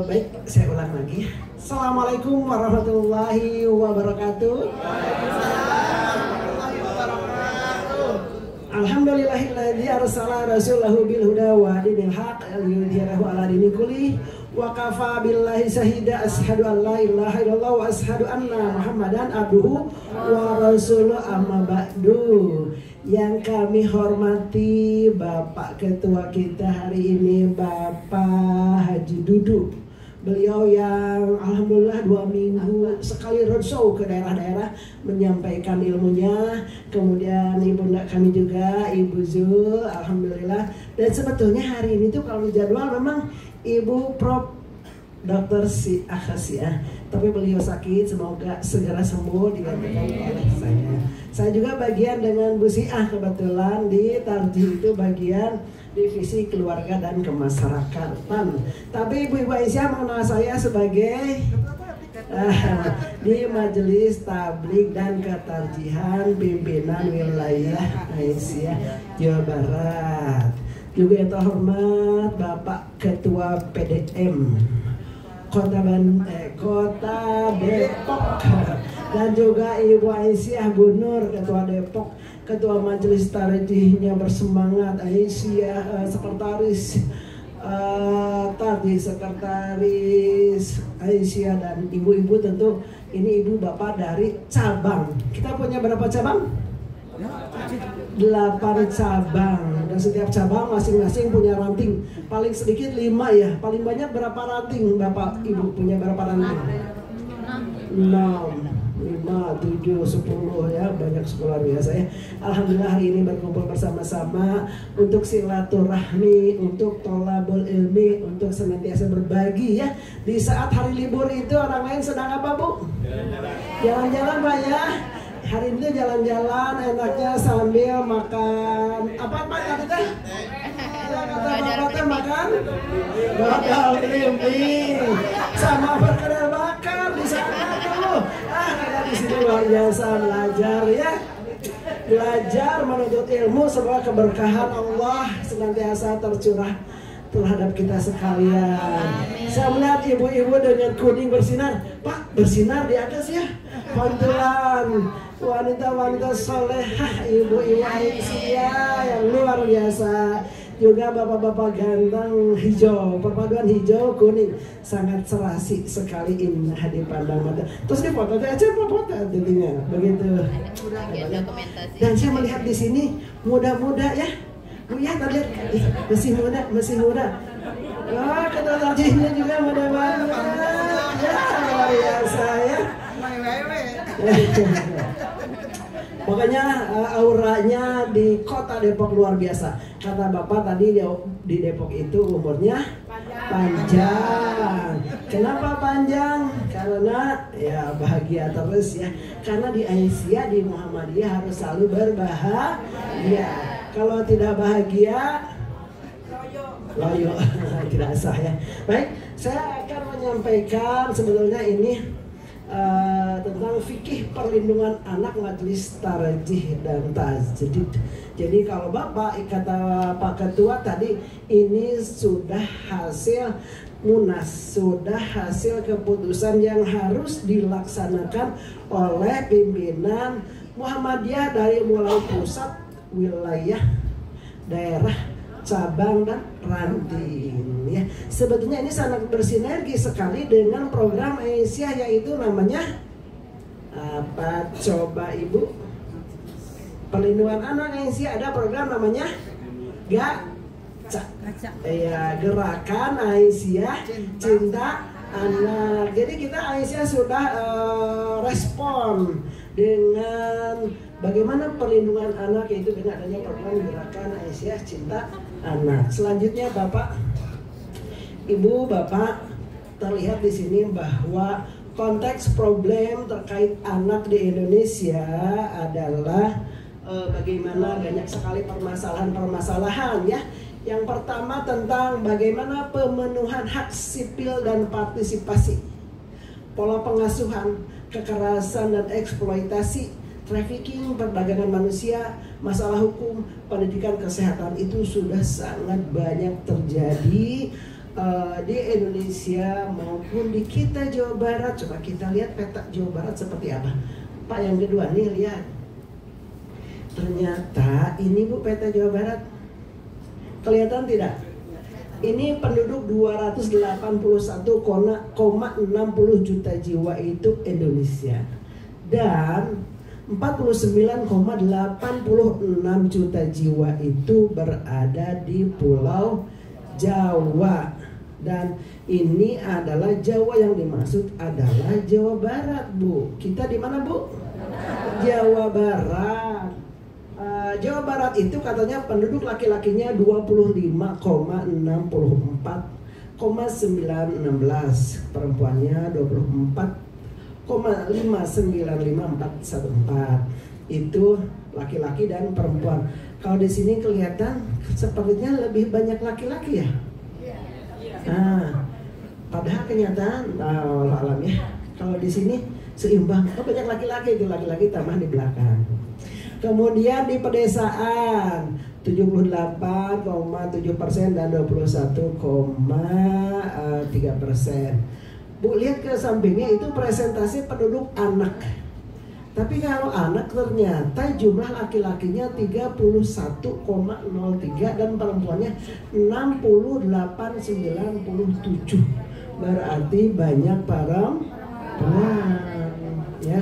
Baik, saya ulang lagi. Assalamualaikum warahmatullahi wabarakatuh. Alhamdulillahilladzi arsala rasulahu bil huda wa dinil haq liyudhhirahu ala dini kulli wa kafa billahi shahida asyhadu an la ilaha illallah wa asyhadu anna muhammadan abduhu wa rasuluh amma ba'du. Yang kami hormati Bapak Ketua kita hari ini, Bapak Haji Dudu. Beliau yang alhamdulillah 2 minggu sekali roadshow ke daerah-daerah menyampaikan ilmunya. Kemudian ibunda kami juga, Ibu Zul, alhamdulillah. Dan sebetulnya hari ini tuh kalau jadwal memang Ibu Prof Dr. Si Akhasia, tapi beliau sakit, semoga segera sembuh digantikan oleh saya. Saya juga bagian dengan Bu Siah kebetulan di Tarji itu bagian divisi keluarga dan kemasyarakatan. Tapi Ibu Aisyah mengenal saya sebagai di Majelis Tablik dan Ketarjihan Pimpinan Wilayah Aisyah Jawa Barat. Juga yang terhormat Bapak Ketua PDM Kota Depok, dan juga Ibu Aisyah Bunur Ketua Depok, Ketua Majelis Tarjihnya Bersemangat Aisyah, Sekretaris Tarjih, Sekretaris Aisyah, dan ibu-ibu tentu ini ibu bapak dari cabang. Kita punya berapa cabang? 8 cabang, dan setiap cabang masing-masing punya ranting. Paling sedikit 5 ya, paling banyak berapa ranting Bapak Ibu punya berapa ranting? 6, 5, 7, 10 ya, banyak sekolah biasa ya. Alhamdulillah hari ini berkumpul bersama-sama untuk silaturahmi, untuk tholabul ilmi, untuk senantiasa berbagi ya. Di saat hari libur itu orang lain sedang apa Bu? Jalan-jalan Pak ya. Hari ini jalan-jalan enaknya sambil makan apa tadi teh? Ya kata bapak teh makan dodol liming sama perkedel bakar di sana tuh. Karena di sini luar biasa belajar ya. Belajar menuntut ilmu, semoga keberkahan Allah senantiasa tercurah terhadap kita sekalian. Saya melihat ibu-ibu dengan kuning bersinar. Pak, bersinar di atas ya. Pantulan wanita-wanita solehah, ibu-ibu Aisyah yang luar biasa. Juga bapak-bapak ganteng hijau, perpaduan hijau kuning sangat serasi sekali, indah dipandang mata. Terus di foto aja foto tentunya begitu. Dan saya melihat di sini muda-muda ya. Bu ya, tadi masih muda. Wah, ketua tarjihnya juga muda banget. Ya, luar biasa ya. Pokoknya auranya di kota Depok luar biasa. Kata Bapak tadi di Depok itu umurnya panjang. Kenapa panjang? Karena ya bahagia terus ya. Karena di Aisyah, di Muhammadiyah harus selalu berbahagia. Kalau tidak bahagia, loyo, tidak sah ya. Baik, saya akan menyampaikan sebetulnya ini tentang fikih perlindungan anak, majelis tarjih dan tajdid. Jadi kalau Bapak, kata Pak Ketua tadi, ini sudah hasil munas, sudah hasil keputusan yang harus dilaksanakan oleh pimpinan Muhammadiyah dari mulai pusat, wilayah, daerah, cabang dan ranting ya. Sebetulnya ini sangat bersinergi sekali dengan program Aisyah, yaitu namanya apa coba Ibu? Perlindungan anak Aisyah, ada program namanya GACA. Ya, Gerakan Aisyah Cinta Anak. Jadi kita Aisyah sudah respon dengan bagaimana perlindungan anak, yaitu dengan adanya program Gerakan Aisyah Cinta Anak. Selanjutnya Bapak, Ibu, Bapak, terlihat di sini bahwa konteks problem terkait anak di Indonesia adalah bagaimana banyak sekali permasalahan ya. Yang pertama tentang bagaimana pemenuhan hak sipil dan partisipasi, pola pengasuhan, kekerasan dan eksploitasi, trafficking, perdagangan manusia, masalah hukum, pendidikan, kesehatan itu sudah sangat banyak terjadi di Indonesia maupun di kita Jawa Barat. Coba kita lihat peta Jawa Barat seperti apa. Pak yang kedua nih, lihat. Ternyata ini Bu peta Jawa Barat. Kelihatan tidak? Ini penduduk 281,60 juta jiwa itu Indonesia. Dan 49,86 juta jiwa itu berada di Pulau Jawa. Dan ini adalah Jawa yang dimaksud adalah Jawa Barat, Bu. Kita di mana, Bu? Jawa Barat. Jawa Barat itu katanya penduduk laki-lakinya 25,64,916, perempuannya 24,595,414. Itu laki-laki dan perempuan. Kalau di sini kelihatan sepertinya lebih banyak laki-laki ya. Nah, padahal kenyataan alam ya. Kalau di sini seimbang. Oh, banyak laki-laki, itu laki-laki tambah di belakang. Kemudian di pedesaan 78,7% dan 21,3%. Bu, lihat ke sampingnya itu presentasi penduduk anak. Tapi kalau anak ternyata jumlah laki-lakinya 31,03 dan perempuannya 68,97. Berarti banyak perempuan ya.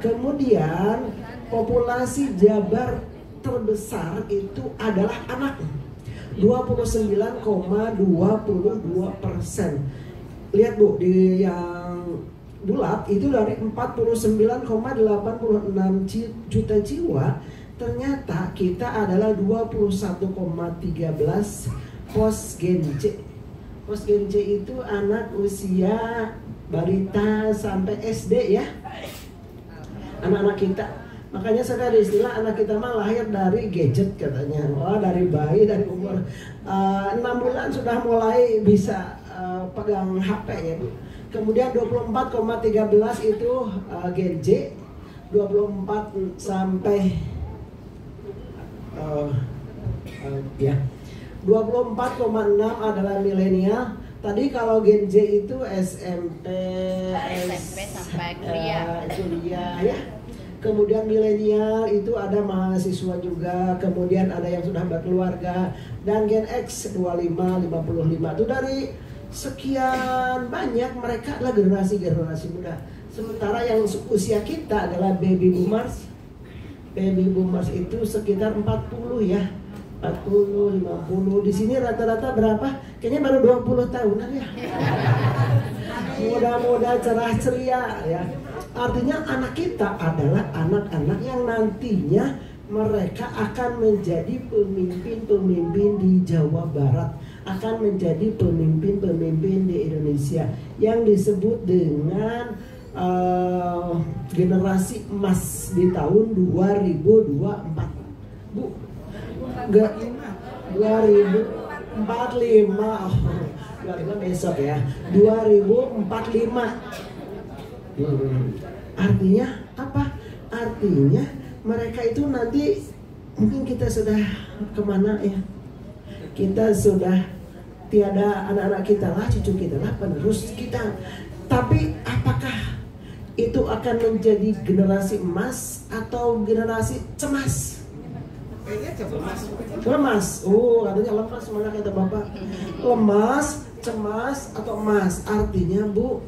Kemudian populasi Jabar terbesar itu adalah anak, 29,22%. Lihat Bu, di yang bulat itu dari 49,86 juta jiwa, ternyata kita adalah 21,13 post Gen C. Post Gen C itu anak usia balita sampai SD ya, anak-anak kita. Makanya saya ada istilah anak kita mah lahir dari gadget katanya. Wah, dari bayi, dari umur 6 bulan sudah mulai bisa pegang HP ya Bu. Kemudian 24,13 itu Gen Z, 24 sampai ya 24,6 adalah milenial. Tadi kalau Gen Z itu SMP sampai kuliah ya. Kemudian milenial itu ada mahasiswa juga, kemudian ada yang sudah berkeluarga, dan Gen X 25, 55 itu dari sekian banyak mereka adalah generasi muda. Sementara yang usia kita adalah baby boomers. Baby boomers itu sekitar 40 ya. 40, 50. Di sini rata-rata berapa? Kayaknya baru 20 tahunan ya. Muda-muda cerah ceria ya. Artinya anak kita adalah anak-anak yang nantinya mereka akan menjadi pemimpin-pemimpin di Jawa Barat, akan menjadi pemimpin-pemimpin di Indonesia yang disebut dengan generasi emas di tahun 2024. Bu, enggak 2045. Oh, 2045 besok ya. 2045. Artinya apa? Artinya mereka itu nanti mungkin kita sudah kemana ya? Kita sudah tiada anak-anak kita lah, cucu kita lah, penerus kita. Tapi apakah itu akan menjadi generasi emas atau generasi cemas? Lemas. Oh, katanya lemas, mana kata Bapak? Lemas, cemas atau emas? Artinya Bu,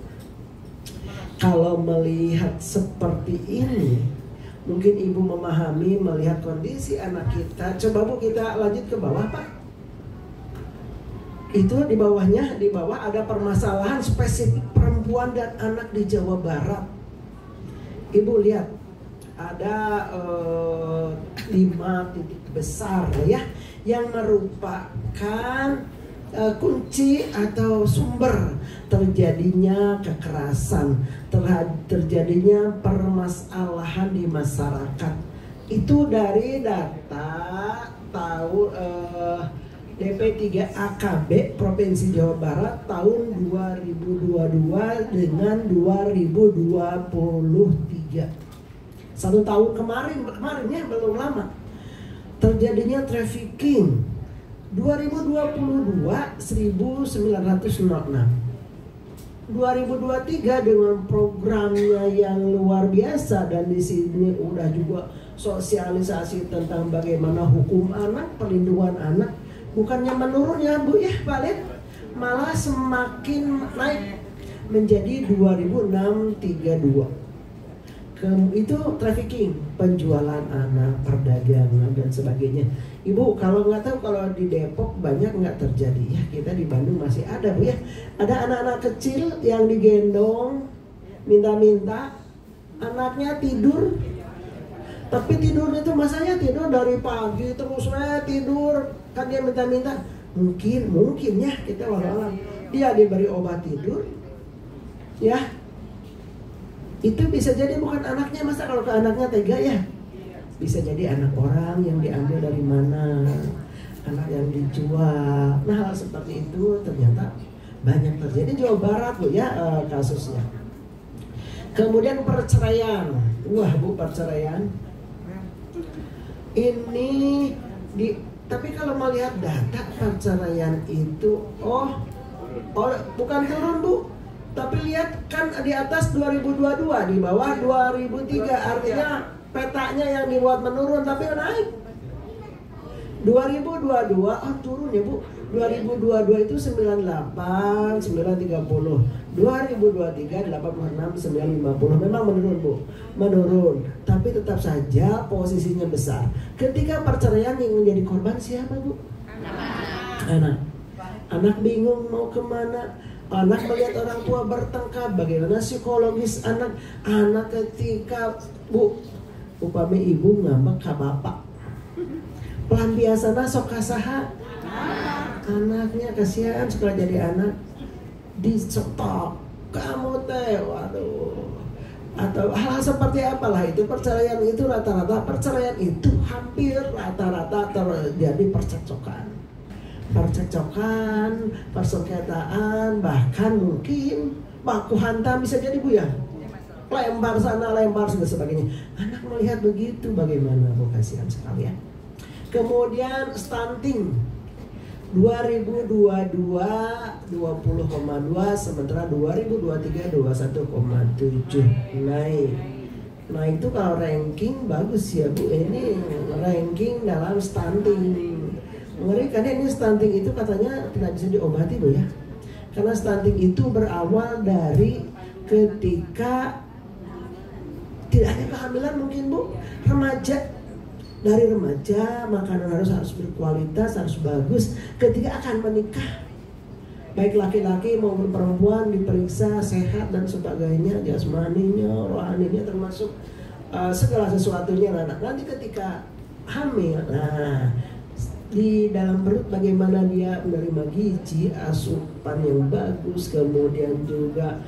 kalau melihat seperti ini, mungkin Ibu memahami melihat kondisi anak kita. Coba Bu, kita lanjut ke bawah Pak. Itu di bawahnya, di bawah ada permasalahan spesifik perempuan dan anak di Jawa Barat. Ibu lihat, ada 5 titik besar ya, yang merupakan kunci atau sumber terjadinya kekerasan, terjadinya permasalahan di masyarakat. Itu dari data DP3AKB Provinsi Jawa Barat tahun 2022 dengan 2023. 1 tahun kemarin ya, belum lama. Terjadinya trafficking 2022 1906. 2023 dengan programnya yang luar biasa, dan di sini udah juga sosialisasi tentang bagaimana hukum anak, perlindungan anak, bukannya menurun ya Bu ya Pak, malah semakin naik menjadi 2632. Itu trafficking, penjualan anak, perdagangan dan sebagainya. Ibu kalau nggak tahu, kalau di Depok banyak nggak terjadi ya, kita di Bandung masih ada Bu ya. Ada anak-anak kecil yang digendong minta-minta, anaknya tidur, tapi tidurnya itu masanya tidur dari pagi terus tidur, kan dia minta-minta. Mungkin ya kita walau dia diberi obat tidur ya, itu bisa jadi bukan anaknya. Masa kalau ke anaknya tega ya, bisa jadi anak orang yang diambil dari mana, anak yang dijual. Nah hal seperti itu ternyata banyak terjadi di Jawa Barat Bu ya kasusnya. Kemudian perceraian, wah Bu, perceraian ini tapi kalau melihat data perceraian itu bukan turun Bu, tapi lihat kan di atas 2022, di bawah 2003, artinya petanya yang dibuat menurun tapi naik. 2022 turun ya Bu. 2022 itu 98, 930. 2023 86, 950. Memang menurun Bu, menurun. Tapi tetap saja posisinya besar. Ketika perceraian yang menjadi korban siapa Bu? Anak. Anak bingung mau kemana. Anak melihat orang tua bertengkar, bagaimana psikologis anak. Anak ketika Bu, upami ibu ngambek ke bapak, pelampiasanna sok kasaha, anaknya kasihan sekolah jadi anak dicetok, kamu teh, waduh, atau hal seperti apalah itu. Perceraian itu rata-rata, perceraian itu hampir rata-rata terjadi percekcokan, persengketaan, bahkan mungkin baku hantam bisa jadi Bu ya, lempar sana lempar dan sebagainya. Anak melihat begitu, bagaimana Bu, kasihan sekali ya. Kemudian stunting 2022 20,2, sementara 2023 21,7 naik. Nah itu kalau ranking bagus ya Bu, ini ranking dalam stunting. Ngeri karena ini stunting itu katanya tidak bisa diobati Bu ya. Karena stunting itu berawal dari ketika tidak ada kehamilan mungkin Bu, remaja. Dari remaja makanan harus berkualitas, harus bagus. Ketika akan menikah, baik laki-laki maupun perempuan diperiksa sehat dan sebagainya, jasmaninya, rohaninya, termasuk segala sesuatunya. Nanti ketika hamil, nah di dalam perut bagaimana dia menerima gizi, asupan yang bagus, kemudian juga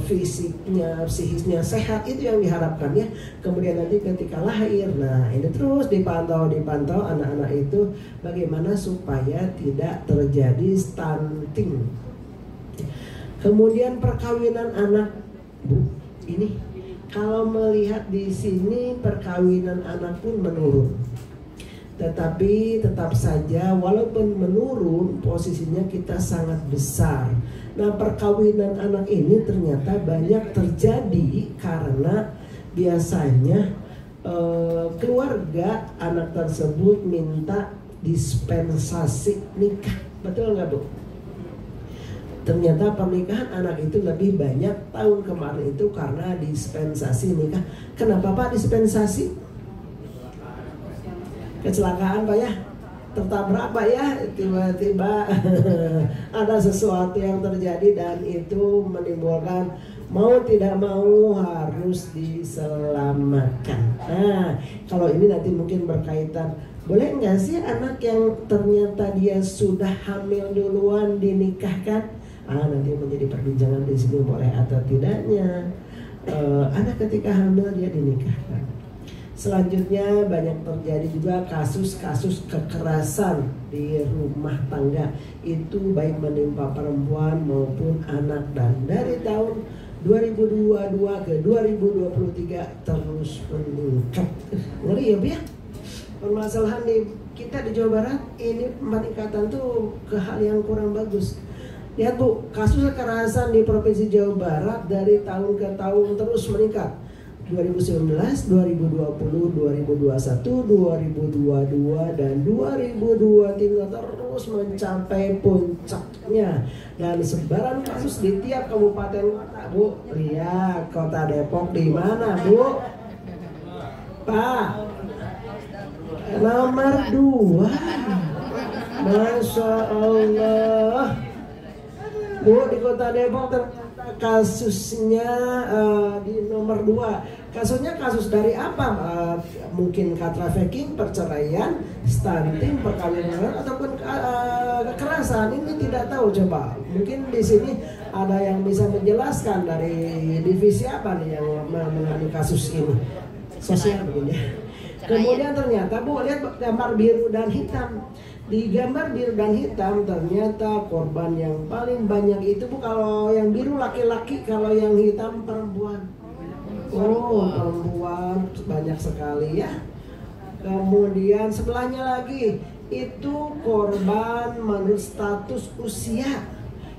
fisiknya, psikisnya sehat, itu yang diharapkan ya. Kemudian nanti ketika lahir, nah ini terus dipantau anak-anak itu bagaimana supaya tidak terjadi stunting. Kemudian perkawinan anak Bu, ini kalau melihat di sini perkawinan anak pun menurun. Tetapi tetap saja walaupun menurun, posisinya kita sangat besar. Nah perkawinan anak ini ternyata banyak terjadi karena biasanya keluarga anak tersebut minta dispensasi nikah. Betul nggak Bu? Ternyata pernikahan anak itu lebih banyak tahun kemarin itu karena dispensasi nikah. Kenapa Pak dispensasi? Kecelakaan Pak ya, tertabrak Pak ya, tiba-tiba ada sesuatu yang terjadi dan itu menimbulkan mau tidak mau harus diselamatkan. Nah kalau ini nanti mungkin berkaitan, boleh nggak sih anak yang ternyata dia sudah hamil duluan dinikahkan? Nanti menjadi perbincangan di sini, boleh atau tidaknya anak ketika hamil dia dinikahkan. Selanjutnya banyak terjadi juga kasus-kasus kekerasan di rumah tangga, itu baik menimpa perempuan maupun anak, dan dari tahun 2022 ke 2023 terus meningkat. Ngeri ya Bu ya, permasalahan di kita di Jawa Barat ini peningkatan tuh ke hal yang kurang bagus. Lihat Bu, kasus kekerasan di Provinsi Jawa Barat dari tahun ke tahun terus meningkat. 2019, 2020, 2021, 2022, dan 2023 terus mencapai puncaknya. Dan sebaran kasus di tiap kabupaten kota, Bu. Lihat kota Depok di mana, Bu? Pak, nomor 2. Masya Allah. Bu, di kota Depok ternyata kasusnya di nomor 2. Kasusnya kasus dari apa? Mungkin trafficking, perceraian, stunting, perkawinan, ataupun kekerasan. Ini tidak tahu, coba. Mungkin di sini ada yang bisa menjelaskan dari divisi apa nih yang menangani kasus ini. Sosial begini. Kemudian ternyata Bu, lihat gambar biru dan hitam. Di gambar biru dan hitam ternyata korban yang paling banyak itu Bu, kalau yang biru laki-laki, kalau yang hitam perempuan. Oh, perempuan banyak sekali ya. Kemudian sebelahnya lagi itu korban menurut status usia.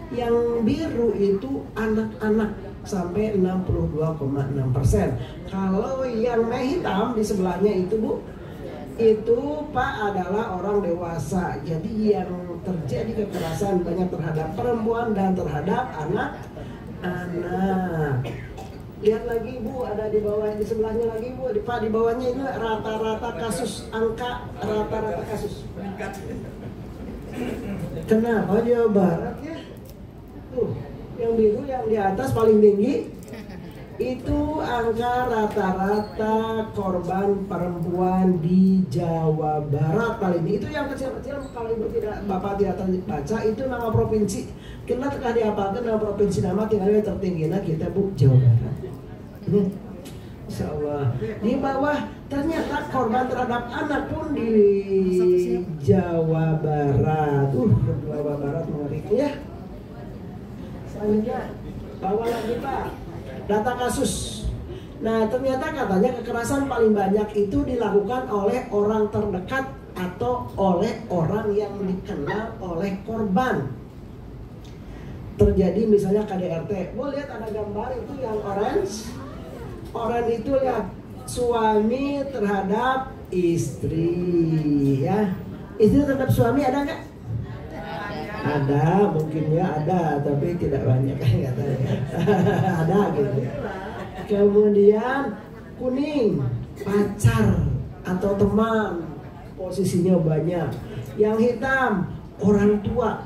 Yang biru itu anak-anak sampai 62,6%. Kalau yang hitam di sebelahnya itu Bu, itu Pak adalah orang dewasa. Jadi yang terjadi kekerasan banyak terhadap perempuan dan terhadap anak-anak. Lihat lagi Bu, ada di bawah, di sebelahnya lagi Bu, Pak, di bawahnya ini rata-rata kasus, angka rata-rata kasus. Kenapa Jawa Barat ya? Tuh, yang biru yang di atas paling tinggi. Itu angka rata-rata korban perempuan di Jawa Barat paling tinggi. Itu yang kecil-kecil kalau Ibu Bapak tidak baca itu nama provinsi. Kita telah dihafalkan nama provinsi, nama tinggalnya tertinggi. Nah kita Bu, Jawa Barat. Insya Allah. Di bawah ternyata korban terhadap anak pun di Jawa Barat. Jawa Barat mengerikan ya. Selanjutnya bawah lagi Pak, data kasus. Nah ternyata katanya kekerasan paling banyak itu dilakukan oleh orang terdekat atau oleh orang yang dikenal oleh korban. Terjadi misalnya KDRT. Mau lihat ada gambar itu yang orange. Orange itu lihat suami terhadap istri ya. Istri terhadap suami ada nggak? Ada, mungkin ya ada, tapi tidak banyak katanya. Ada gitu. Kemudian kuning pacar atau teman, posisinya banyak. Yang hitam orang tua.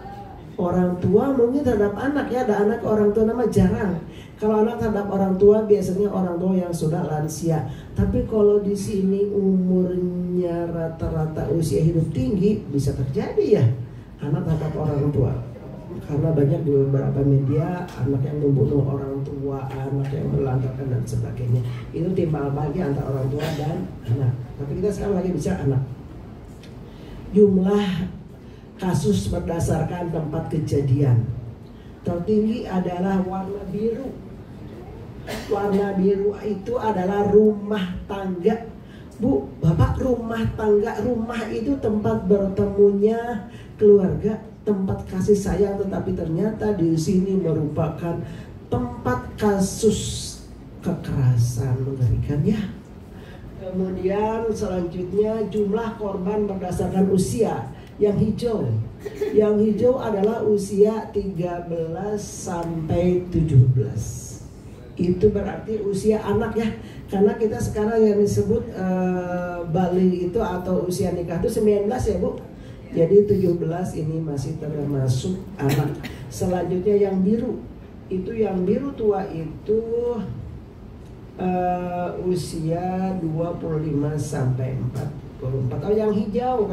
Orang tua mungkin terhadap anak ya, ada anak orang tua nama jarang. Kalau anak terhadap orang tua biasanya orang tua yang sudah lansia. Tapi kalau di sini umurnya rata-rata usia hidup tinggi bisa terjadi ya anak terhadap orang tua. Karena banyak di beberapa media anak yang membunuh orang tua, anak yang melantarkan dan sebagainya. Itu timbal bagi antara orang tua dan anak. Tapi kita sekarang lagi bicara anak. Jumlah kasus berdasarkan tempat kejadian tertinggi adalah warna biru. Warna biru itu adalah rumah tangga. Bu, Bapak, rumah tangga, rumah itu tempat bertemunya keluarga, tempat kasih sayang, tetapi ternyata di sini merupakan tempat kasus kekerasan mengerikan ya. Kemudian selanjutnya jumlah korban berdasarkan usia. Yang hijau adalah usia 13 sampai 17. Itu berarti usia anak ya. Karena kita sekarang yang disebut balik itu atau usia nikah itu 19 ya Bu. Jadi 17 ini masih termasuk anak. Selanjutnya yang biru. Itu yang biru tua itu usia 25 sampai 44. Oh yang hijau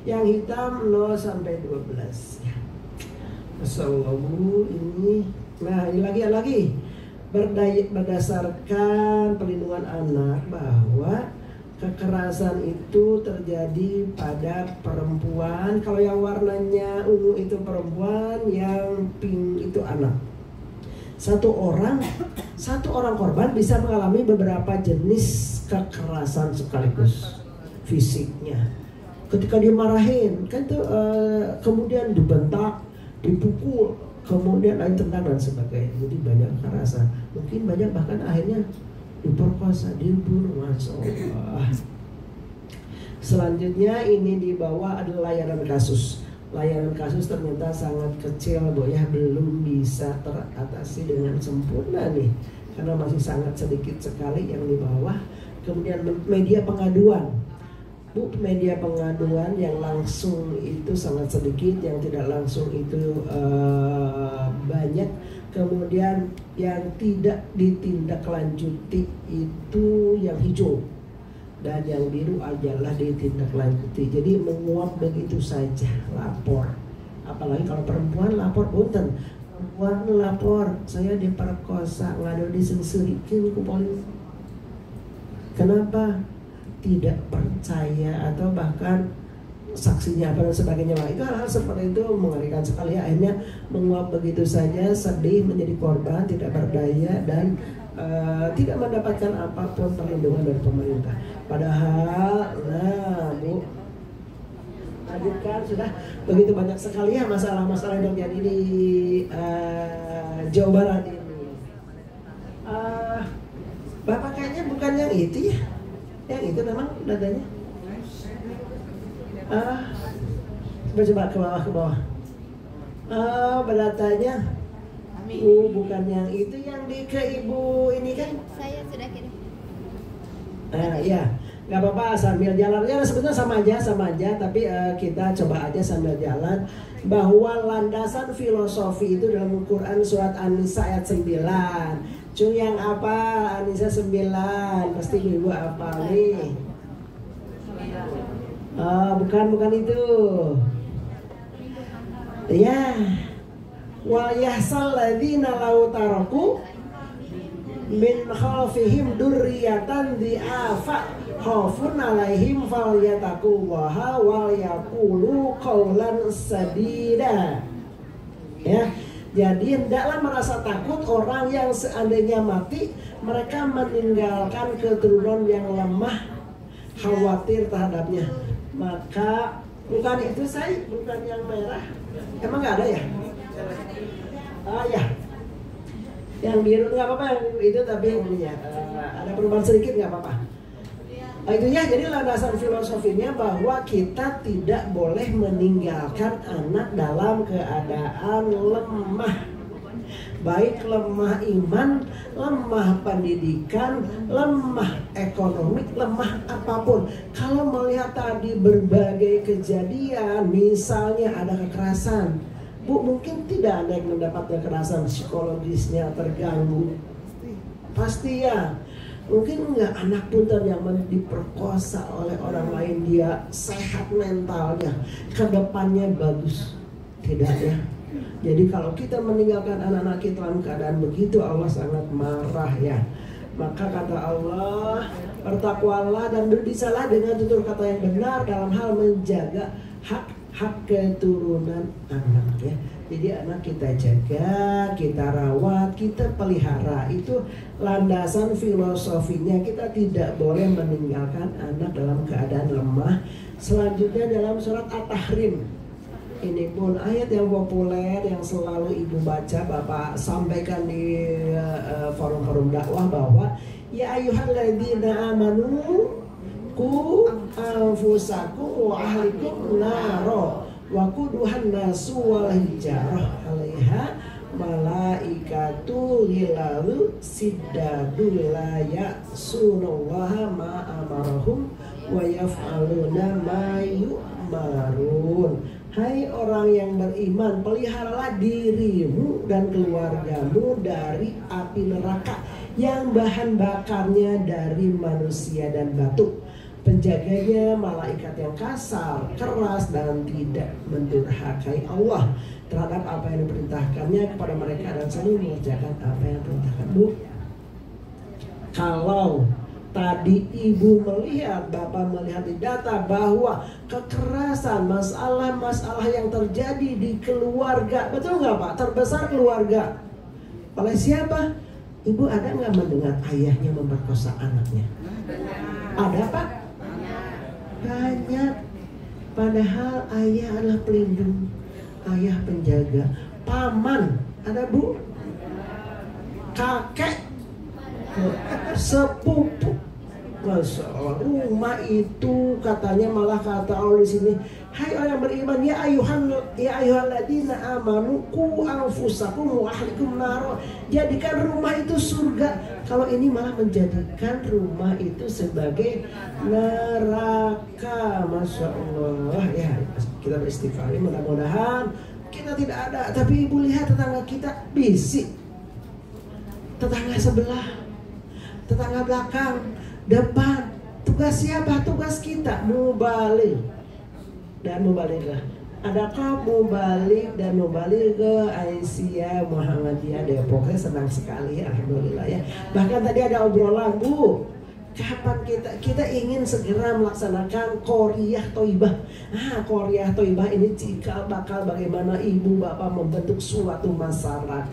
yang hitam 0 sampai 12. Assalamualaikum ini. Nah ini lagi berdasarkan perlindungan anak bahwa kekerasan itu terjadi pada perempuan. Kalau yang warnanya ungu itu perempuan, yang pink itu anak. Satu orang korban bisa mengalami beberapa jenis kekerasan sekaligus. Fisiknya, ketika dimarahin kan itu kemudian dibentak, dipukul, kemudian lain tendang dan sebagainya. Jadi banyak kekerasan. Mungkin banyak bahkan akhirnya diperkosa, dibunuh. Masya Allah. Selanjutnya ini di bawah adalah layanan kasus. Layanan kasus ternyata sangat kecil, Bu ya, belum bisa teratasi dengan sempurna nih, karena masih sangat sedikit sekali yang di bawah. Kemudian media pengaduan, Bu, media pengaduan yang langsung itu sangat sedikit, yang tidak langsung itu banyak. Kemudian yang tidak ditindaklanjuti itu yang hijau, dan yang biru adalah ditindaklanjuti. Jadi menguap begitu saja, lapor. Apalagi kalau perempuan lapor, punten, perempuan lapor, saya diperkosa, ngado disenserikin ku polisi. Kenapa? Tidak percaya atau bahkan saksinya apa dan sebagainya. Itu hal-hal seperti itu mengerikan sekali. Akhirnya menguap begitu saja, sedih, menjadi korban, tidak berdaya, dan tidak mendapatkan apapun perlindungan dari pemerintah. Padahal, nah Bu, lanjutkan, sudah begitu banyak sekali ya masalah-masalah yang terjadi di Jawa Barat ini. Bapak kayaknya bukan yang itu ya, yang itu memang datanya. Coba ke bawah. Datanya. Bukan yang itu, yang di ke ibu ini kan? Saya sudah kirim. Ya, nggak apa-apa sambil jalan. Ya sebetulnya sama aja. Tapi kita coba aja sambil jalan bahwa landasan filosofi itu dalam Quran surat An-Nisa ayat 9. Cung yang apa? An-Nisa 9. Pasti ibu apa nih? Bukan itu. Ya. Wa yahsal ladzina law taraku min khalfihim durriyatan di'afa khaufun alaihim falyattaqullaha wal yaqulu qawlan sadida. Ya, jadi hendaklah merasa takut orang yang seandainya mati mereka meninggalkan keturunan yang lemah, khawatir terhadapnya. Maka bukan itu, saya bukan yang merah. Emang nggak ada ya? Ya, yang biru nggak apa-apa, yang itu tapi ya, ada perubahan sedikit nggak apa-apa. Itu ya, jadi landasan filosofinya bahwa kita tidak boleh meninggalkan anak dalam keadaan lemah, baik lemah iman, lemah pendidikan, lemah ekonomi, lemah apapun. Kalau melihat tadi berbagai kejadian, misalnya ada kekerasan, Bu, mungkin tidak ada yang mendapat kekerasan psikologisnya terganggu. Pasti ya. Mungkin enggak anak punten yang diperkosa oleh orang lain, dia sehat mentalnya, kedepannya bagus. Tidak ya. Jadi kalau kita meninggalkan anak-anak kita dalam keadaan begitu, Allah sangat marah ya. Maka kata Allah, bertakwalah dan berbisalah dengan tutur kata yang benar dalam hal menjaga hak keturunan anak ya. Jadi anak kita jaga, kita rawat, kita pelihara. Itu landasan filosofinya. Kita tidak boleh meninggalkan anak dalam keadaan lemah. Selanjutnya dalam surat At-Tahrim. Ini pun ayat yang populer yang selalu ibu baca, bapak sampaikan di forum-forum dakwah bahwa ya ayyuhalladzina amanu ku anfusakum wa ahlikum naro wa quduhan nasu wal hijarah 'alaiha malaikatu ghilalu siddadul la ya'sunallaha ma amarahum wa yaf'aluna ma yu'marun. Hai orang yang beriman, peliharalah dirimu dan keluargamu dari api neraka yang bahan bakarnya dari manusia dan batu. Penjaganya malaikat yang kasar, keras, dan tidak mendurhakai Allah terhadap apa yang diperintahkannya kepada mereka dan selalu mengerjakan apa yang diperintahkan. Bu, kalau tadi ibu melihat, bapak melihat di data bahwa kekerasan, masalah-masalah yang terjadi di keluarga, betul nggak Pak? Terbesar keluarga. Oleh siapa? Ibu ada nggak mendengar ayahnya memperkosa anaknya? Ada Pak? Banyak. Padahal ayah adalah pelindung, ayah penjaga, paman, ada bu, kakek, sepupu. Masya Allah, rumah itu katanya malah kata Allah di sini, hai orang beriman, ya ayyuhalladzina amanu qu anfusakum wa ahlikum nar. Jadikan rumah itu surga. Kalau ini malah menjadikan rumah itu sebagai neraka. Masya Allah. Ya, kita beristighfar. Mudah-mudahan kita tidak ada. Tapi ibu lihat tetangga kita bisik, tetangga sebelah, tetangga belakang, depan. Tugas siapa? Tugas kita mubalik dan mubaligah. Adakah mubalik dan mubaligah Aisyah Muhammadiyah Depok? Saya senang sekali, alhamdulillah ya. Bahkan tadi ada obrolan, Bu, kapan kita ingin segera melaksanakan Qoriyah Thoibah. Qoriyah Thoibah ini cikal bakal bagaimana ibu bapak membentuk suatu masyarakat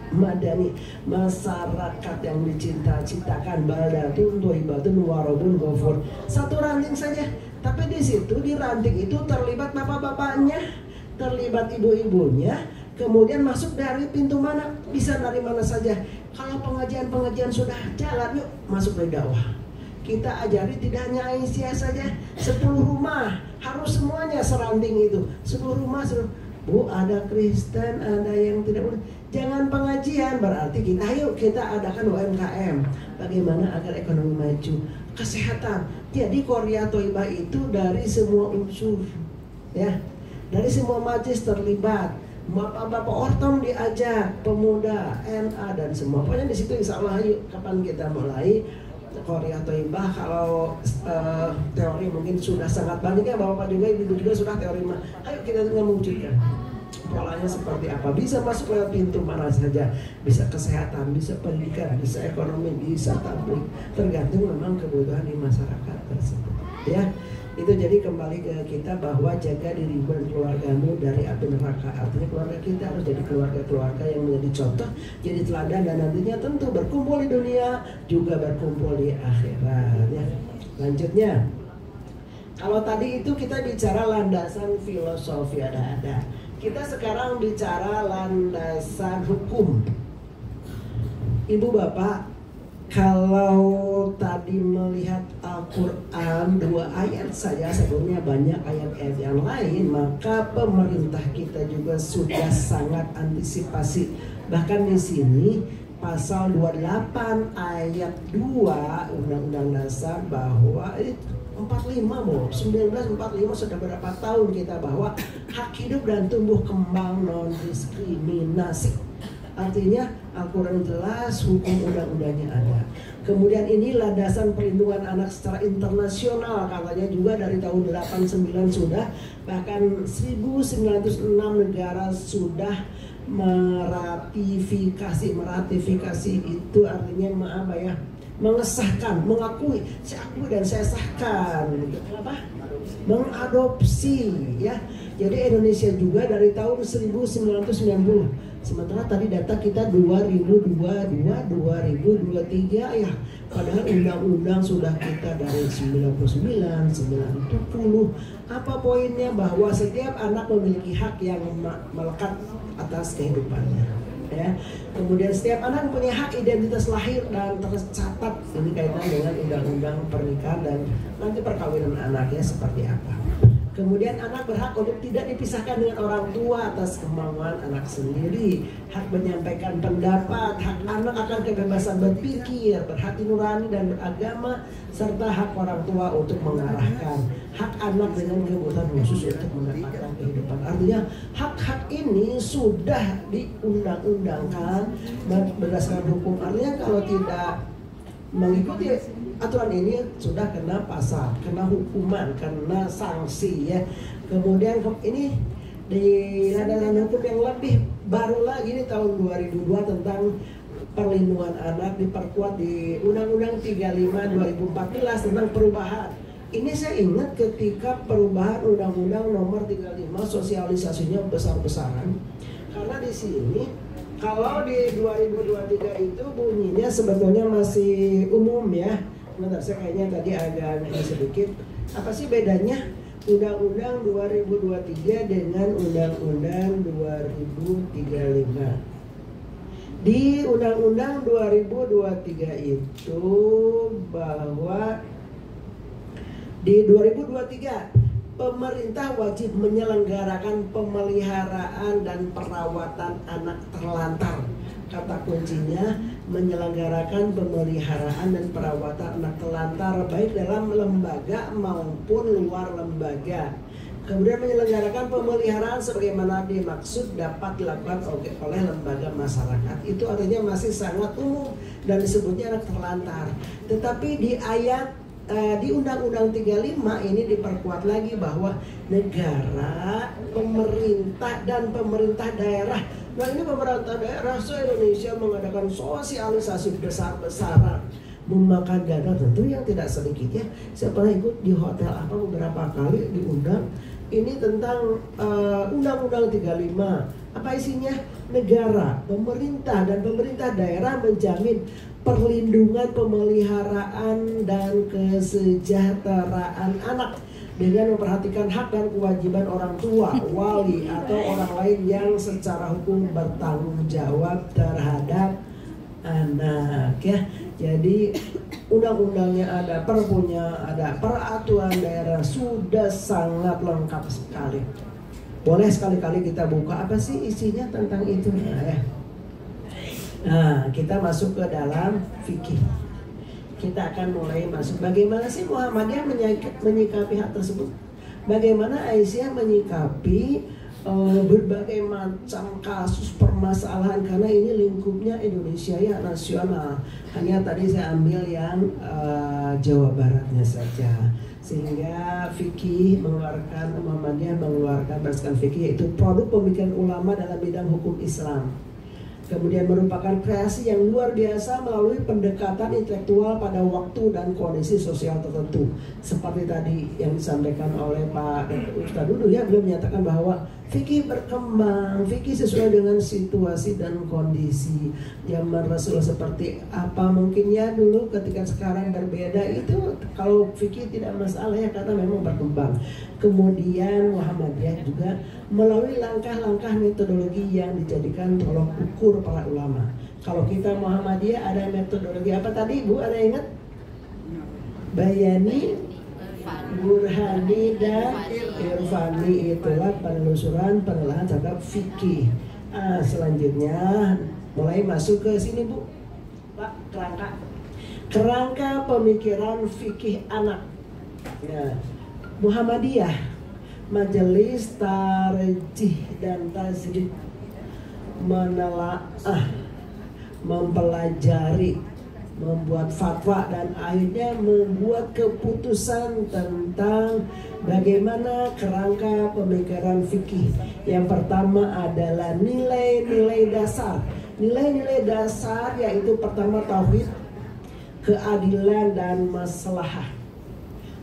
madani, masyarakat yang dicinta-cintakan, baldatun thoibatun warobun ghafur. Satu ranting saja, tapi di situ di ranting itu terlibat bapak-bapaknya, terlibat ibu-ibunya, kemudian masuk dari pintu mana, bisa dari mana saja. Kalau pengajian sudah jalan, yuk masuk dari dakwah. Kita ajari tidak hanya Aisyah saja, 10 rumah harus semuanya seranting itu. 10 rumah, Bu, ada Kristen, ada yang tidak boleh. Jangan pengajian, berarti kita adakan UMKM. Bagaimana agar ekonomi maju, kesehatan. Jadi Qoriyah Thoibah itu dari semua unsur, ya, dari semua majlis terlibat. Bapak-bapak ortom diajak, pemuda, NA dan semua. Pokoknya di situ insya Allah, yuk kapan kita mulai Qoriyah Thoibah. Kalau teori mungkin sudah sangat banyak ya, bapak juga ibu juga sudah teori. Ayo kita tinggal mewujudkan. Polanya seperti apa, bisa masuk lewat pintu mana saja, bisa kesehatan, bisa pendidikan, bisa ekonomi, bisa tablik, tergantung memang kebutuhan di masyarakat tersebut, ya. Itu jadi kembali ke kita bahwa jaga dirimu dan keluargamu dari api neraka. Artinya keluarga kita harus jadi keluarga yang menjadi contoh, jadi teladan, dan nantinya tentu berkumpul di dunia juga berkumpul di akhirat, ya. Lanjutnya, kalau tadi itu kita bicara landasan filosofi ada. Kita sekarang bicara landasan hukum. Ibu bapak, kalau tadi melihat Al-Quran 2 ayat saja, sebelumnya banyak ayat-ayat yang lain, maka pemerintah kita juga sudah sangat antisipasi. Bahkan di sini pasal 28 ayat 2 Undang-Undang Dasar bahwa 1945 sudah berapa tahun kita bahwa hak hidup dan tumbuh kembang non diskriminasi. Artinya Al-Quran jelas, hukum undang-undangnya ada. Kemudian ini landasan perlindungan anak secara internasional, katanya juga dari tahun 89 sudah, bahkan 1906 negara sudah meratifikasi itu artinya apa ya? Mengesahkan, mengakui, saya akui dan saya sahkan, apa? Mengadopsi, ya. Jadi Indonesia juga dari tahun 1990. Sementara tadi data kita 2023 ya. Padahal undang-undang sudah kita dari 99, 90. Apa poinnya? Bahwa setiap anak memiliki hak yang melekat atas kehidupannya. Ya. Kemudian setiap anak punya hak identitas lahir dan tercatat. Ini kaitan dengan undang-undang pernikahan dan nanti perkawinan anaknya seperti apa. Kemudian anak berhak untuk tidak dipisahkan dengan orang tua atas kemauan anak sendiri. Hak menyampaikan pendapat, hak anak akan kebebasan berpikir, berhati nurani dan beragama, serta hak orang tua untuk mengarahkan. Hak anak dengan kebutuhan khusus untuk mendapatkan kehidupan. Artinya hak-hak ini sudah diundang-undangkan berdasarkan hukum. Artinya kalau tidak mengikuti aturan ini sudah kena pasal, kena hukuman, kena sanksi, ya. Kemudian ini di landasan hukum yang lebih baru lagi di tahun 2002 tentang perlindungan anak diperkuat di Undang-Undang 35 2014 tentang perubahan. Ini saya ingat ketika perubahan Undang-Undang nomor 35 sosialisasinya besar-besaran, karena di sini kalau di 2023 itu bunyinya sebetulnya masih umum, ya. Bentar, saya kayaknya tadi agak sedikit. Apa sih bedanya? Undang-Undang 2023 dengan Undang-Undang 2035. Di Undang-Undang 2023 itu bahwa di 2023 pemerintah wajib menyelenggarakan pemeliharaan dan perawatan anak terlantar. Kata kuncinya menyelenggarakan pemeliharaan dan perawatan anak terlantar baik dalam lembaga maupun luar lembaga. Kemudian menyelenggarakan pemeliharaan sebagaimana dimaksud dapat dilakukan oleh lembaga masyarakat. Itu artinya masih sangat umum dan disebutnya anak terlantar. Tetapi di ayat di Undang-Undang 35 ini diperkuat lagi bahwa negara, pemerintah dan pemerintah daerah. Nah ini pemerintah daerah se-Indonesia mengadakan sosialisasi besar-besaran, memakan dana tentu yang tidak sedikit ya. Saya pernah ikut di hotel apa beberapa kali diundang. Ini tentang Undang-Undang 35. Apa isinya? Negara, pemerintah dan pemerintah daerah menjamin perlindungan, pemeliharaan dan kesejahteraan anak dengan memperhatikan hak dan kewajiban orang tua, wali atau orang lain yang secara hukum bertanggung jawab terhadap anak ya. Jadi undang-undangnya ada, perpunya ada, peraturan daerah sudah sangat lengkap sekali. Boleh sekali-kali kita buka apa sih isinya tentang itu ya. Nah, kita masuk ke dalam fikih. Kita akan mulai masuk. Bagaimana sih Muhammadiyah menyikapi hal tersebut? Bagaimana Aisyah menyikapi berbagai macam kasus permasalahan, karena ini lingkupnya Indonesia ya, nasional. Hanya tadi saya ambil yang Jawa Baratnya saja. Sehingga fikih mengeluarkan, Muhammadiyah mengeluarkan berdasarkan fikih, yaitu produk pemikiran ulama dalam bidang hukum Islam. Kemudian merupakan kreasi yang luar biasa melalui pendekatan intelektual pada waktu dan kondisi sosial tertentu. Seperti tadi yang disampaikan oleh Pak Ustadz Dudu ya, beliau menyatakan bahwa fikih berkembang, fikih sesuai dengan situasi dan kondisi. Zaman Rasul seperti apa mungkinnya dulu ketika sekarang berbeda, itu kalau fikih tidak masalah ya, karena memang berkembang. Kemudian Muhammadiyah juga melalui langkah-langkah metodologi yang dijadikan tolok ukur para ulama. Kalau kita Muhammadiyah ada metodologi apa tadi Bu, ada ingat? Bayani, Burhani dan Irfani, itulah penelusuran penelaahan terhadap fikih. Selanjutnya mulai masuk ke sini Bu, Pak, kerangka pemikiran fikih anak ya. Muhammadiyah, Majelis Tarjih dan Tajrid menelaah, mempelajari, membuat fatwa dan akhirnya membuat keputusan tentang bagaimana kerangka pemikiran fikih. Yang pertama adalah nilai-nilai dasar. Nilai-nilai dasar yaitu pertama tauhid, keadilan dan maslahah.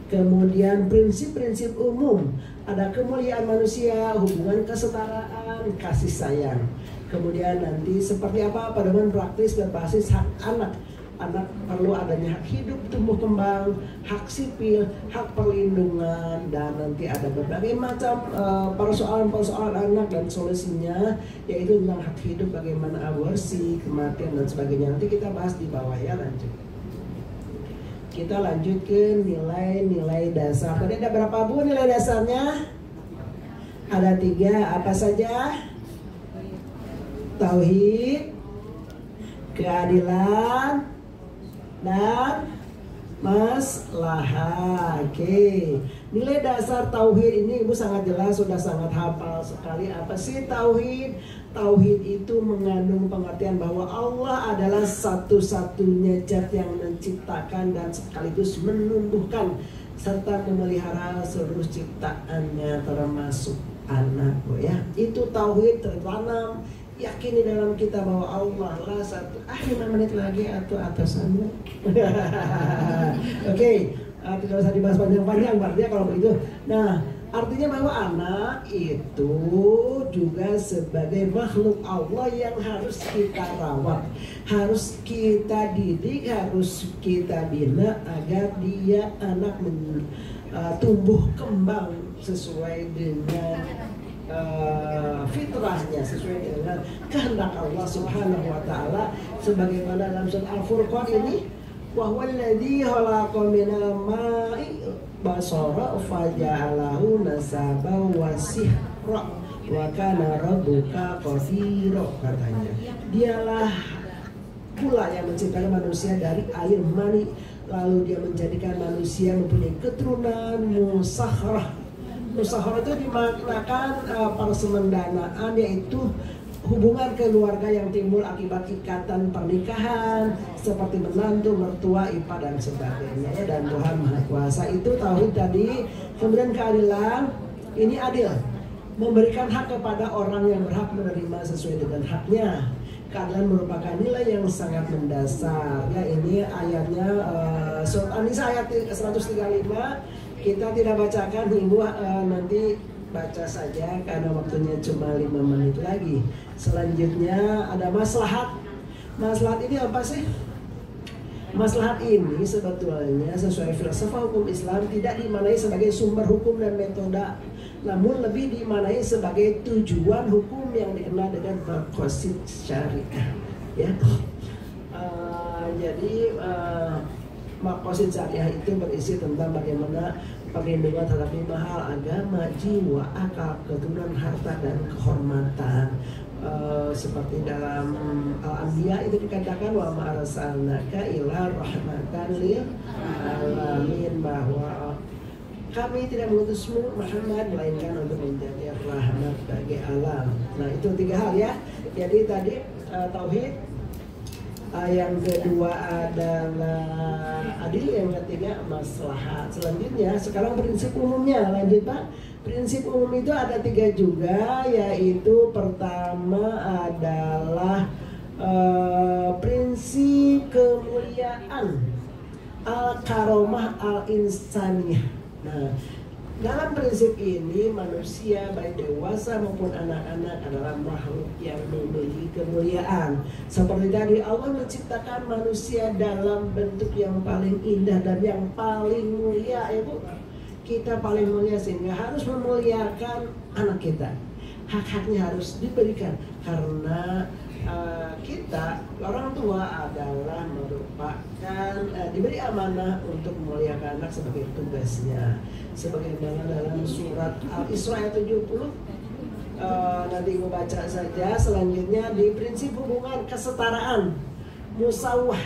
Kemudian prinsip-prinsip umum, ada kemuliaan manusia, hubungan kesetaraan, kasih sayang. Kemudian nanti seperti apa pedoman praktis berbasis hak anak. Anak perlu adanya hak hidup, tumbuh kembang, hak sipil, hak perlindungan, dan nanti ada berbagai macam persoalan-persoalan anak dan solusinya, yaitu tentang hak hidup, bagaimana aborsi, kematian dan sebagainya. Nanti kita bahas di bawah ya, lanjut. Kita lanjut ke nilai-nilai dasar. Tadi ada berapa Bu nilai dasarnya? Ada 3, apa saja? Tauhid, keadilan, dan maslahah. Oke. Nilai dasar tauhid ini Ibu sangat jelas, sudah sangat hafal sekali. Apa sih tauhid? Tauhid itu mengandung pengertian bahwa Allah adalah satu-satunya zat yang menciptakan dan sekaligus menumbuhkan serta memelihara seluruh ciptaannya termasuk anak, ya. Itu tauhid tertanam, yakini dalam kita bahwa Allah lah satu. 5 menit lagi atau atasannya. Oke, tidak usah dibahas panjang-panjang artinya kalau begitu. Nah, artinya bahwa anak itu juga sebagai makhluk Allah yang harus kita rawat, harus kita didik, harus kita bina agar dia anak tumbuh kembang sesuai dengan fitrahnya, sesuai dengan kehendak Allah Subhanahu wa taala, sebagaimana dalam surat Al-Furqan ini, wa huwallazi khalaqa minal ma'i basara faja'alahu nasaban wa sihra wa kana rabbuka qadira, katanya. Dialah pula yang menciptakan manusia dari air mani, lalu dia menjadikan manusia mempunyai keturunan musakharah. Musakharah itu dimaknakan persemendanaan, yaitu hubungan keluarga yang timbul akibat ikatan pernikahan seperti menantu, mertua, ipar dan sebagainya, ya. Dan Tuhan Maha Kuasa itu tauhid tadi. Kemudian keadilan, ini adil, memberikan hak kepada orang yang berhak menerima sesuai dengan haknya. Keadilan merupakan nilai yang sangat mendasar, ya. Ini ayatnya surat An-Nisa ayat 135. Kita tidak bacakan, Ibu nanti baca saja karena waktunya cuma 5 menit lagi. Selanjutnya ada maslahat. Maslahat ini apa sih? Maslahat ini sebetulnya sesuai filsafat hukum Islam tidak dimaknai sebagai sumber hukum dan metode, namun lebih dimaknai sebagai tujuan hukum yang dikenal dengan maqasid syariah, ya. Jadi maqasid syariah itu berisi tentang bagaimana perlindungan terhadap 5 hal: agama, jiwa, akal, keturunan, harta, dan kehormatan. Seperti dalam Al-Anbiya itu dikatakan wa ma arsalnaka illa rahmatan lil alamin, bahwa kami tidak mengutusmu Muhammad melainkan untuk menjadi rahmat bagi alam. Nah, itu 3 hal, ya. Jadi tadi tauhid, yang kedua adalah adil, yang ketiga maslahat. Selanjutnya sekarang prinsip umumnya, lanjut Pak. Prinsip umum itu ada 3 juga, yaitu pertama adalah prinsip kemuliaan, al-karomah al-insaniyah. Nah, dalam prinsip ini manusia baik dewasa maupun anak-anak adalah makhluk yang memiliki kemuliaan. Seperti tadi Allah menciptakan manusia dalam bentuk yang paling indah dan yang paling mulia, ya Bu. Kita paling mulia sehingga harus memuliakan anak kita. Hak-haknya harus diberikan karena kita orang tua adalah merupakan diberi amanah untuk memuliakan anak sebagai tugasnya. Sebagaimana dalam surat Al-Isra ayat 70, nanti gue baca saja. Selanjutnya di prinsip hubungan kesetaraan musawah,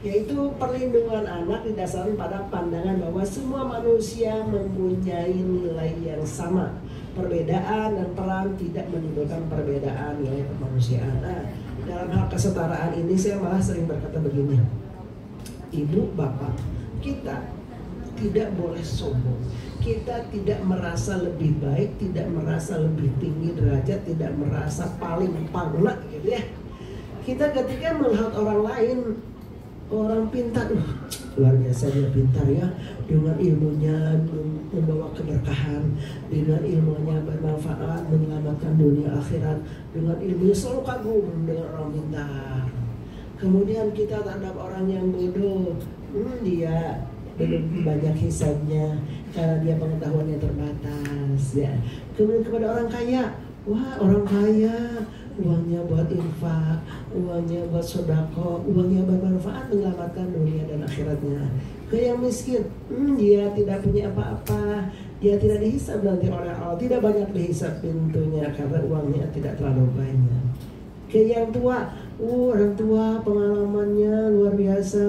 yaitu perlindungan anak didasarkan pada pandangan bahwa semua manusia mempunyai nilai yang sama. Perbedaan dan peran tidak menimbulkan perbedaan nilai kemanusiaan. Nah, dalam hal kesetaraan ini saya malah sering berkata begini, Ibu, Bapak, kita tidak boleh sombong. Kita tidak merasa lebih baik, tidak merasa lebih tinggi derajat, tidak merasa paling pangna, gitu ya. Kita ketika melihat orang lain, orang pintar, luar biasa dia pintar, ya, dengan ilmunya membawa keberkahan, dengan ilmunya bermanfaat menyelamatkan dunia akhirat, dengan ilmunya selalu kagum dengan orang pintar. Kemudian kita terhadap orang yang bodoh, dia belum banyak hisabnya karena dia pengetahuannya terbatas, ya. Kemudian kepada orang kaya, wah, orang kaya uangnya buat infak, uangnya buat sedekah, uangnya bermanfaat menyelamatkan dunia dan akhiratnya. Ke yang miskin, dia tidak punya apa-apa, dia tidak dihisab nanti oleh Allah, tidak banyak dihisab pintunya karena uangnya tidak terlalu banyak. Ke yang tua, orang tua pengalamannya luar biasa,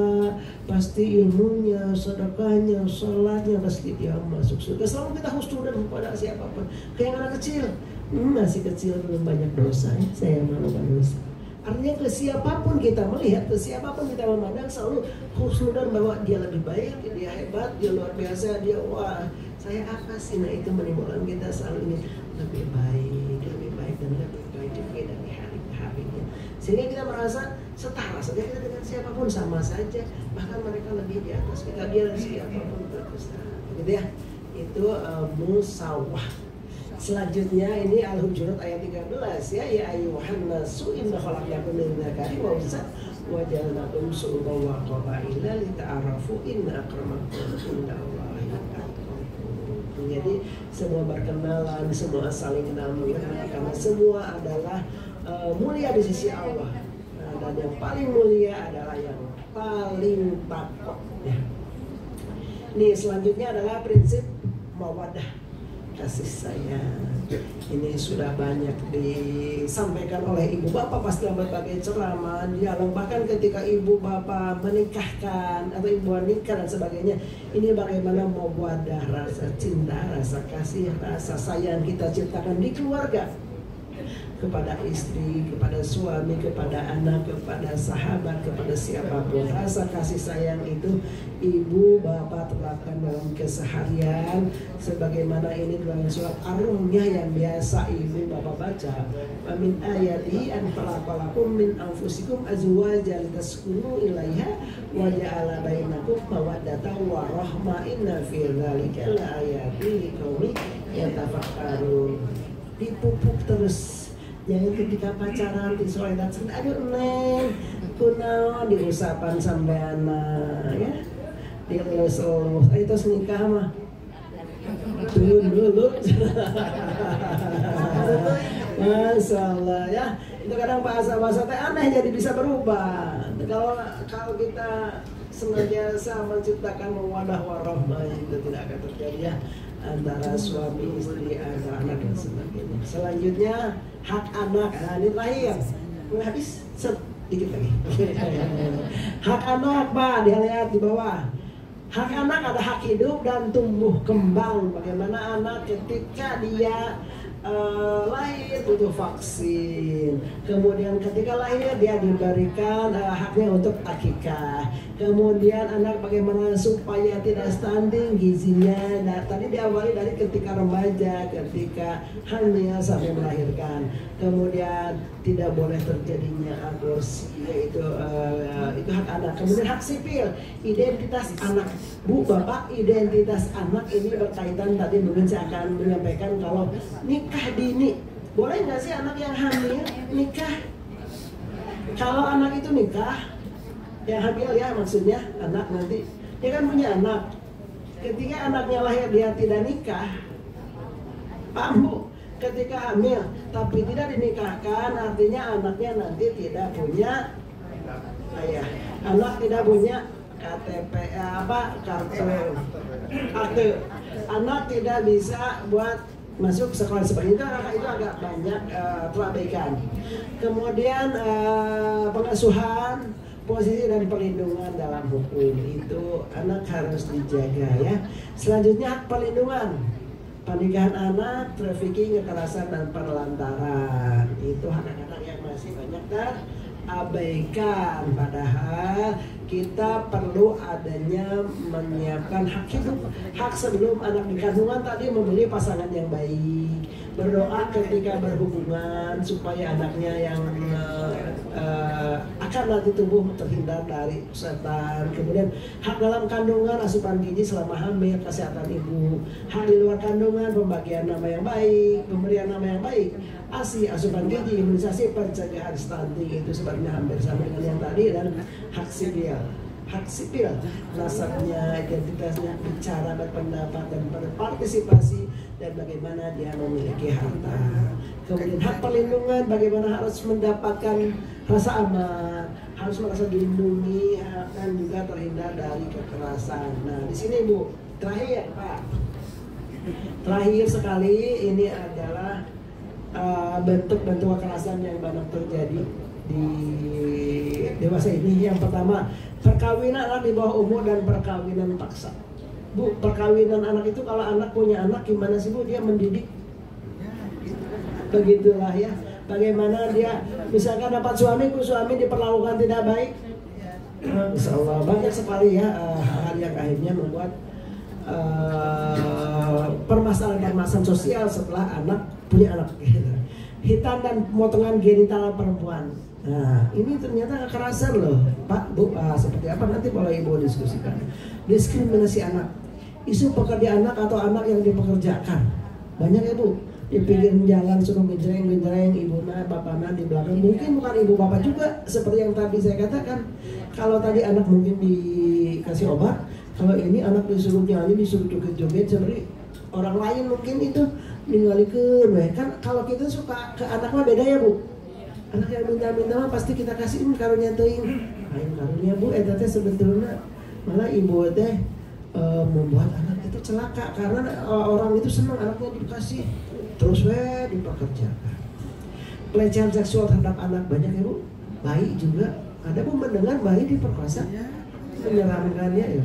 pasti ilmunya, sedekahnya, sholatnya, pasti dia masuk surga. Selalu kita husnudzon kepada siapapun. Ke yang anak kecil, masih kecil belum banyak dosa, ya, saya melakukan dosa. Artinya ke siapapun kita melihat, ke siapapun kita memandang, selalu husnudzon bahwa dia lebih baik, dia hebat, dia luar biasa, dia wah, saya apa sih? Nah, itu menimbulkan kita selalu ingin lebih baik dan lebih baik juga dari hari ke harinya. Sehingga kita merasa setara saja kita dengan siapapun, sama saja, bahkan mereka lebih di atas kita, dia siapapun berkuasa, gitu ya. Itu musawah. Selanjutnya ini Al-Hujurat ayat 13, ya ayyuhan nasu inna khalaqnakum min dzakarin wa unsa wa ja'alnakum syu'uban wa qabaila lita'arafu inna akramakum indallahi atqakum. Jadi semua berkenalan, semua saling kenal mengenal, karena semua adalah mulia di sisi Allah. Dan yang paling mulia adalah yang paling takwa. Ya. Nih selanjutnya adalah prinsip mawaddah, kasih sayang. Ini sudah banyak disampaikan oleh ibu bapak pasti dalam berbagai ceramah, dialog, bahkan ketika ibu bapak menikahkan atau ibu nikah dan sebagainya. Ini bagaimana mawaddah, rasa cinta, rasa kasih, rasa sayang kita ciptakan di keluarga, kepada istri, kepada suami, kepada anak, kepada sahabat, kepada siapapun. Rasa kasih sayang itu ibu bapak terapkan dalam keseharian, sebagaimana ini dalam surat Ar-Rum yang biasa ibu bapak baca. Min ayati an khalaqalakum min anfusikum azwajan litaskunu ilaiha wa ja'ala bainakum mawaddatan wa rahmah inna fi dzalika laayatin liqaumin yatafakkarun. Dipupuk terus. Jangan ketika pacaran di sore datang, aduh neng, kunaon diusapan sampai anak, ya, dilus-lus, itu nikah mah, dulu, Masya Allah ya, itu kadang bahasa-bahasa teh aneh jadi bisa berubah. Kalau kita senantiasa menciptakan mawaddah warahmah itu tidak akan terjadi ya, antara suami istri, antara anak dan sebagainya. Selanjutnya hak anak, nah ini terakhir, udah habis, sedikit lagi. Hak anak, Pak, dilihat di bawah. Hak anak ada hak hidup dan tumbuh kembang. Bagaimana anak ketika dia lahir butuh vaksin, kemudian ketika lahir dia diberikan haknya untuk akikah, kemudian anak bagaimana supaya tidak stunting gizinya. Nah, tadi diawali dari ketika remaja, ketika hamil sampai melahirkan, kemudian tidak boleh terjadinya aborsi, yaitu itu hak anak. Kemudian hak sipil, identitas anak. Bu, Bapak, identitas anak ini berkaitan, tadi mungkin saya akan menyampaikan kalau nikah dini, boleh nggak sih anak yang hamil nikah? Kalau anak itu nikah, yang hamil ya maksudnya anak nanti, dia kan punya anak. Ketika anaknya lahir dia tidak nikah, paham Bu? Ketika hamil tapi tidak dinikahkan, artinya anaknya nanti tidak punya ayah, anak tidak punya KTP kartu, anak tidak bisa buat masuk sekolah seperti itu agak banyak terabaikan. Kemudian pengasuhan, posisi dan perlindungan dalam hukum itu anak harus dijaga ya. Selanjutnya hak perlindungan, pernikahan anak, trafficking, kekerasan dan penelantaran, itu hak anak yang masih banyak terabaikan. Padahal kita perlu adanya menyiapkan hak hidup, hak sebelum anak di kandungan tadi memilih pasangan yang baik, berdoa ketika berhubungan supaya anaknya yang akan nanti tumbuh terhindar dari setan. Kemudian hak dalam kandungan, asupan gizi selama hamil, kesehatan ibu, hak di luar kandungan, pembagian nama yang baik, pemberian nama yang baik, ASI, asupan gizi, imunisasi, pencegahan stunting, itu sebenarnya hampir sama dengan yang tadi. Dan hak sipil, hak sipil, nasabnya, identitasnya, bicara, berpendapat dan berpartisipasi, dan bagaimana dia memiliki harta. Kemudian hak perlindungan, bagaimana harus mendapatkan rasa aman, harus merasa dilindungi, dan juga terhindar dari kekerasan. Nah di sini Bu, terakhir Pak, terakhir sekali ini adalah bentuk-bentuk kekerasan yang banyak terjadi di dewasa ini. Yang pertama, perkawinan anak di bawah umur dan perkawinan paksa. Bu, perkawinan anak itu kalau anak punya anak gimana sih Bu dia mendidik? Begitulah ya. Bagaimana dia misalkan dapat suami diperlakukan tidak baik. Insya Allah banyak sekali ya hal yang akhirnya membuat permasalahan sosial setelah anak punya anak. Hitam dan pemotongan genital perempuan. Nah, ini ternyata kekerasan loh, Pak, Bu. Seperti apa nanti boleh Ibu diskusikan. Diskriminasi anak, isu pekerja anak atau anak yang dipekerjakan. Banyak ya Bu, di pinggir jalan suruh genjreng, ibuna, bapaknya di belakang. Mungkin bukan ibu bapak juga, seperti yang tadi saya katakan. Kalau tadi anak mungkin dikasih obat, kalau ini anak disuruh nyanyi, disuruh joget-joget, seperti Orang lain mungkin itu ninggalikeun we. Kan kalau kita suka ke anak mah beda ya Bu. Anak yang minta-minta mah pasti kita kasih karunya teuing. Aing karunya Bu, eta teh sebetulnya malah ibu teh membuat anak itu celaka karena orang itu senang anaknya dikasih terus dipekerjakan. Pelecehan seksual terhadap anak banyak ya Bu. Bayi juga ada Bu mendengar bayi diperkosa, menyeramkannya ya.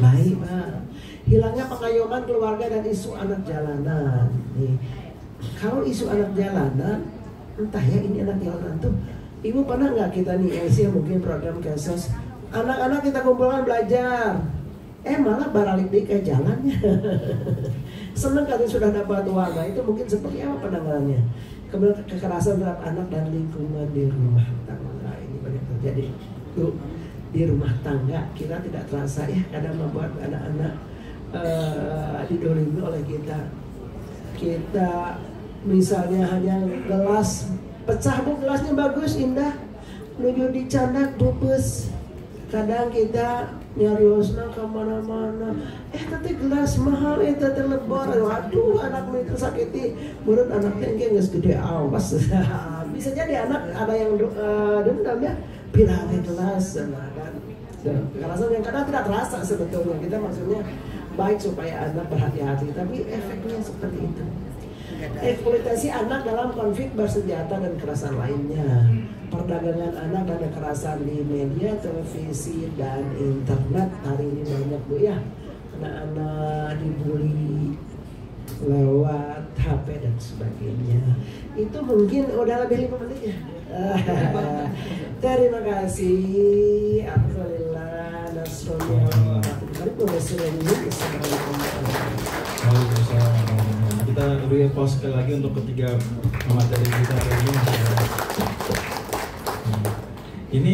Bayi Pak. Hilangnya pengayoman keluarga dan isu anak jalanan. Nih, kalau isu anak jalanan, entah ya ini anak jalanan tuh, Ibu pernah nggak kita nih LC mungkin program Kesos, anak-anak kita kumpulkan belajar, malah baralik di ke jalannya. Seneng kali sudah dapat warna itu mungkin seperti apa pandangannya? Kemudian kekerasan terhadap anak dan lingkungan di rumah tangga ini banyak terjadi. Di rumah tangga kita tidak terasa ya kadang membuat anak-anak didolimi oleh kita. Kita misalnya hanya gelas pecah Bu, gelasnya bagus indah, nuju dicandak bupes. Kadang kita nyariosna kemana-mana, tapi gelas mahal, teh lebor, waduh anak itu sakiti, menurut anaknya ini nggak segede awas. Bisa jadi anak ada yang dendam ya, pilih gelas, kan? Kekerasan yang kadang tidak terasa sebetulnya, kita maksudnya baik supaya anak berhati-hati, tapi efeknya seperti itu. Eksploitasi anak dalam konflik bersenjata dan kekerasan lainnya, perdagangan anak dan kekerasan di media, televisi dan internet hari ini banyak Bu ya, anak-anak dibully lewat HP dan sebagainya. Itu mungkin udah lebih 5 menit ya. Terima kasih. Alhamdulillah. Nasrullah. Kita pause sekali lagi untuk ketiga materi kita hari ini. Ini